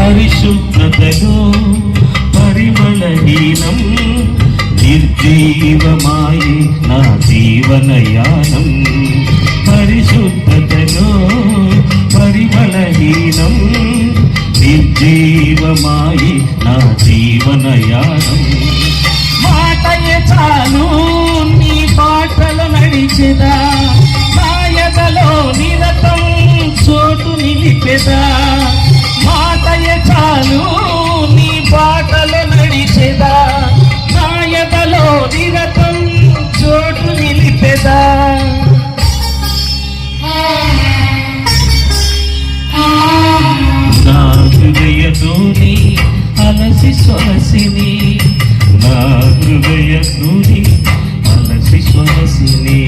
పరిశుద్ధతలో పరిమళహీనం నిర్జీవమాయే నా జీవనయానం. పరిశుద్ధతలో పరిమళహీనం నిర్జీవమాయే నా జీవనయానం. మాటయే చాలు నీ బాటలు నడిచెదా, నాయదలో నిరతం చోటు నిలిపెదా. మాటయే చాలు నీ బాటలు నడిచెదా, నాయదలో నిరతం చోటు నిలిపెదా. నా హృదయతోని అలసి సొలసిని, నా హృదయతోని అలసి సొలసిని.